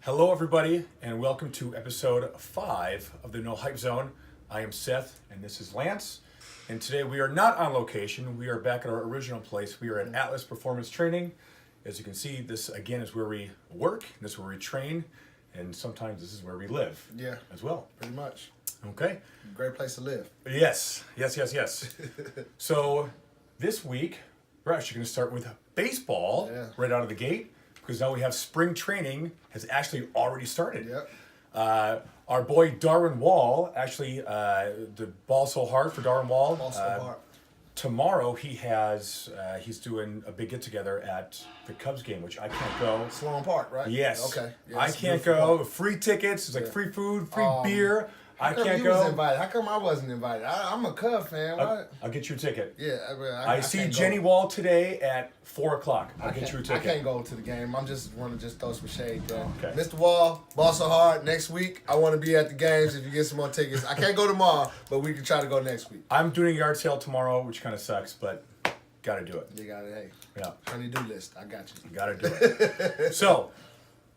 Hello, everybody, and welcome to episode 5 of the No Hype Zone. I am Seth, and this is Lance. And today we are not on location. We are back at our original place. We are at Atlas Performance Training. As you can see, this again is where we work. This is where we train, and sometimes this is where we live. Yeah, as well. pretty much. Okay. Great place to live. Yes. So this week we're actually going to start with baseball right out of the gate. Because now we have spring training has actually already started. Yep. Our boy Darwin Wall, actually, the ball so hard for Darwin Wall. Ball so hard. Tomorrow he has he's doing a big get together at the Cubs game, which I can't go. Sloan Park, right? Yes. Okay. Yeah, I can't go. Park. Free tickets. It's like free food, free beer. I can't go. Was invited? How come I wasn't invited? I'm a Cub fan. I'll get you a ticket. Yeah, I see Jenny Wall today at 4:00. I'll get you a ticket. I can't go to the game. I'm just want to throw some shade there. Okay. Mr. Wall, ball so hard. Next week, I want to be at the games. If you get some more tickets, I can't go tomorrow, but we can try to go next week. I'm doing a yard sale tomorrow, which kind of sucks, but gotta do it. You got it. Hey. Yeah. Honey-do list. I got you. You gotta do it. So,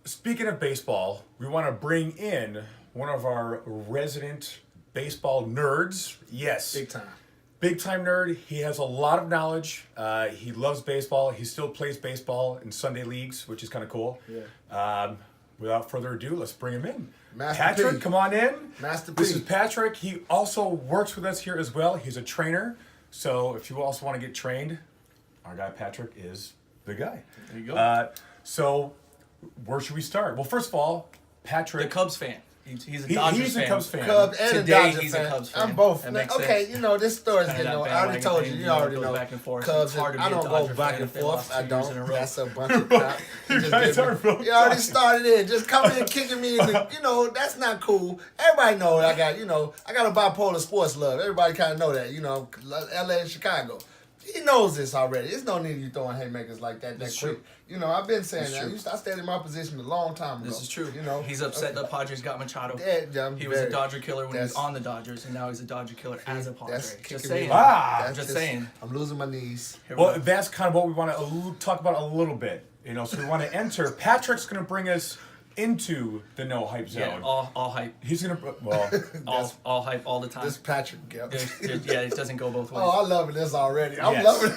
speaking of baseball, we want to bring in one of our resident baseball nerds. Yes. Big time. Big time nerd. He has a lot of knowledge. He loves baseball. He still plays baseball in Sunday leagues, which is kind of cool. Yeah. Without further ado, let's bring him in. Master Patrick, P. come on in. Master P. This is Patrick. He also works with us here as well. He's a trainer. So if you also want to get trained, our guy Patrick is the guy. There you go. So where should we start? Well, first of all, Patrick. The Cubs fan. He's a Dodgers he's fan. a Cubs fan. Cubs and Today, a Dodgers he's fan. a Cubs fan. I'm both. That makes Okay, sense. this story's Kinda getting old. that I already bandwagon told thing, you. You already goes know. back and forth. Cubs. It's hard to be I a don't go Dodger back fan and if they forth. lost I 2 years in a don't. row. That's a bunch of crap. You just guys did are me. real You already toxic. started in. Just coming and kicking me in the. That's not cool. Everybody know I got. I got a bipolar sports love. Everybody kind of know that. LA and Chicago. He knows this already. There's no need you throwing haymakers like that quick. true. I've been saying That's that. I stayed in my position a long time ago. This is true. You know, He's upset that Padres got Machado. Yeah, He was a Dodger killer when he was that's- on the Dodgers, and now he's a Dodger killer as a Padre. That's Just kicking saying. me. Ah, just saying. I'm losing my knees. Here we Well, go. that's kind of what we want to talk about a little bit. So we want to enter. Patrick's going to bring us into the No Hype Zone. Yeah, all hype. He's going to, well, All hype all the time. This Patrick, yep. It doesn't go both ways. Oh, I'm loving this already. I'm yes. loving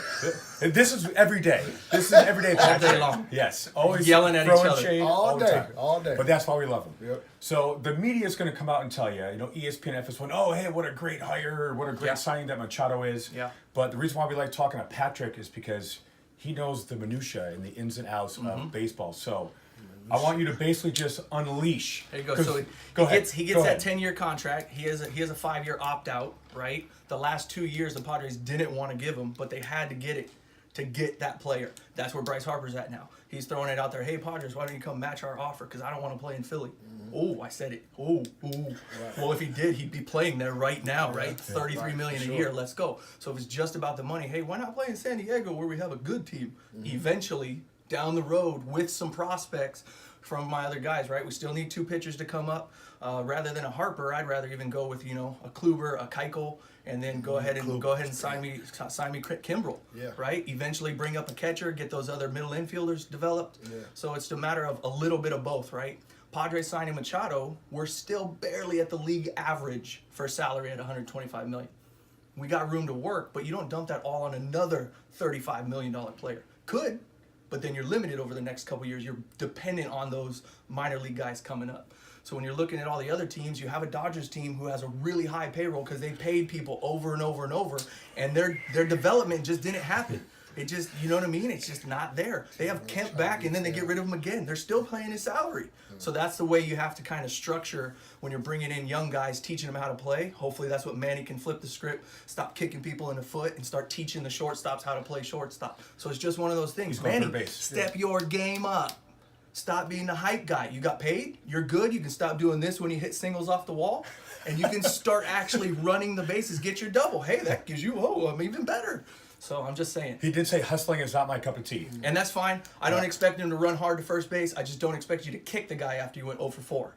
it. This is every day. This is everyday Patrick. day long. Yes. Always Yelling at each throwing other. shade All the day, time. all day. But that's why we love him. Yep. So the media is going to come out and tell you, ESPN FS1, oh, hey, what a great hire, what a great signing that Machado is. Yeah. But the reason why we like talking to Patrick is because he knows the minutia and the ins and outs of baseball. So I want you to basically just unleash. There you go. So he gets that 10-year contract. He has a 5-year opt-out, right? The last 2 years the Padres didn't want to give him, but they had to get it to get that player. That's where Bryce Harper's at now. He's throwing it out there. Hey, Padres, why don't you come match our offer? Because I don't want to play in Philly. Oh, I said it. Oh. Right. Well, if he did, he'd be playing there right now, right? $33 million a year. Let's go. So if it's just about the money, hey, why not play in San Diego where we have a good team? Eventually, down the road with some prospects from my other guys, right? We still need 2 pitchers to come up. Rather than a Harper, I'd rather even go with a Kluber, a Keuchel, and then go ahead and sign me Kimbrel, right? Eventually bring up a catcher, get those other middle infielders developed. Yeah. So it's a matter of a little bit of both, right? Padres signing Machado, we're still barely at the league average for salary at $125 million. We got room to work, but you don't dump that all on another $35 million player. Could, but then you're limited over the next couple years. You're dependent on those minor league guys coming up. So when you're looking at all the other teams, you have a Dodgers team who has a really high payroll because they paid people over and over and over, and their development just didn't happen. It just, you know what I mean? It's just not there. They have Kemp back, and then they get rid of him again. They're still paying his salary. So that's the way you have to kind of structure when you're bringing in young guys, teaching them how to play. Hopefully that's what Manny can flip the script, stop kicking people in the foot, and start teaching the shortstops how to play shortstop. So it's just one of those things. Manny, step your game up. Stop being the hype guy. You got paid. You're good. You can stop doing this when you hit singles off the wall. And you can start actually running the bases, get your double. Hey, that gives you, I'm even better. So I'm just saying. He did say hustling is not my cup of tea. And that's fine. I don't expect him to run hard to first base. I just don't expect you to kick the guy after you went 0 for 4.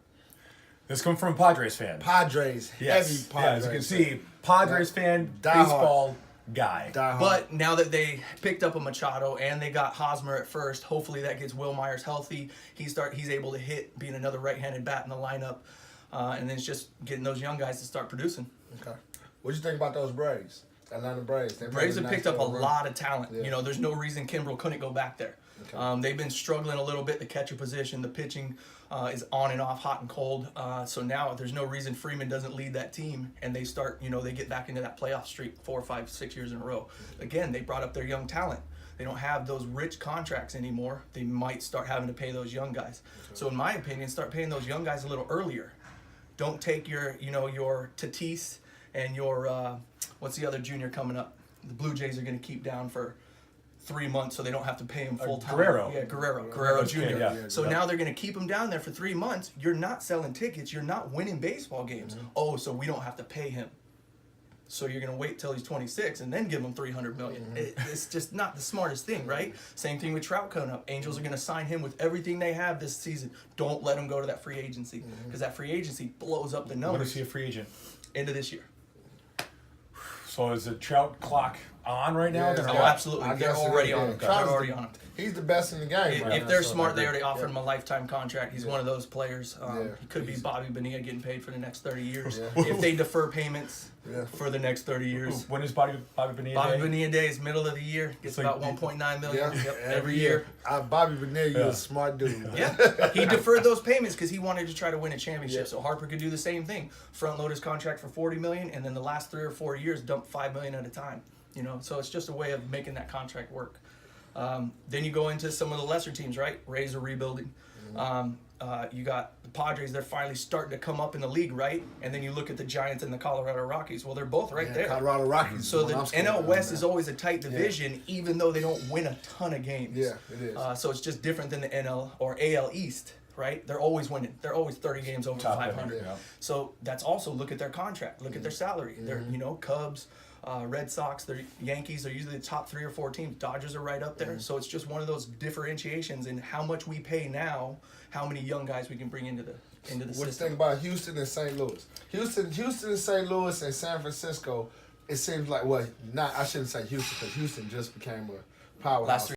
This comes from a Padres fan. Padres. Yes. Heavy Yeah, Padres. as you can see, Padres fan, Die hard. baseball, guy. Die hard. But now that they picked up a Machado and they got Hosmer at first, hopefully that gets Will Myers healthy. He's able to hit, being another right-handed bat in the lineup, and then it's just getting those young guys to start producing. Okay. What you think about those Braves? Atlanta Braves. Braves have picked up a lot of talent. Yeah. You know, there's no reason Kimbrel couldn't go back there. Okay. They've been struggling a little bit, the catcher position. The pitching is on and off, hot and cold. So now there's no reason Freeman doesn't lead that team, and they start, they get back into that playoff streak 4, 5, 6 years in a row. Again, they brought up their young talent. They don't have those rich contracts anymore. They might start having to pay those young guys. Okay. So in my opinion, start paying those young guys a little earlier. Don't take your Tatis and your, what's the other junior coming up? The Blue Jays are going to keep down for 3 months so they don't have to pay him full time. Guerrero. Yeah, Guerrero Jr. Yeah. So now they're going to keep him down there for 3 months. You're not selling tickets. You're not winning baseball games. Mm-hmm. Oh, so we don't have to pay him. So you're going to wait till he's 26 and then give him $300 million. Mm-hmm. It's just not the smartest thing, right? Same thing with Trout coming up. Angels are going to sign him with everything they have this season. Don't let him go to that free agency because that free agency blows up the numbers. When is he a free agent? End of this year. So is the Trout clock on right now? Yeah, Oh, absolutely. They're already on him. They're already on him. He's the best in the game. If they're smart, they already offered him a lifetime contract. He's one of those players. Yeah. He could be Bobby Bonilla getting paid for the next 30 years. Yeah. If they defer payments Yeah. for the next 30 years. When is Bobby Bonilla Bobby Day? Bonilla Day is middle of the year. Gets So about you- 1.9 million Yeah. every year. Bobby Bonilla, you Yeah. a smart dude. Yeah, he deferred those payments because he wanted to try to win a championship. Yeah. So Harper could do the same thing: front load his contract for $40 million, and then the last 3 or 4 years dump $5 million at a time. So it's just a way of making that contract work. Then you go into some of the lesser teams, right? Rays are rebuilding. You got the Padres; they're finally starting to come up in the league, right? And then you look at the Giants and the Colorado Rockies. Well, they're both right there. Colorado Rockies. So the I'm scared NL of West them is now. always a tight division, even though they don't win a ton of games. Yeah, it is. So it's just different than the NL or AL East, right? They're always winning. They're always 30 games over Top 500. end, yeah. So that's also look at their contract, look at their salary. They're Cubs, Red Sox, they're Yankees. They're usually the top 3 or 4 teams. Dodgers are right up there. So it's just one of those differentiations in how much we pay now, how many young guys we can bring into the What do you system. think about Houston and St. Louis? Houston and St. Louis and San Francisco, it seems like, I shouldn't say Houston because Houston just became a powerhouse. Last 3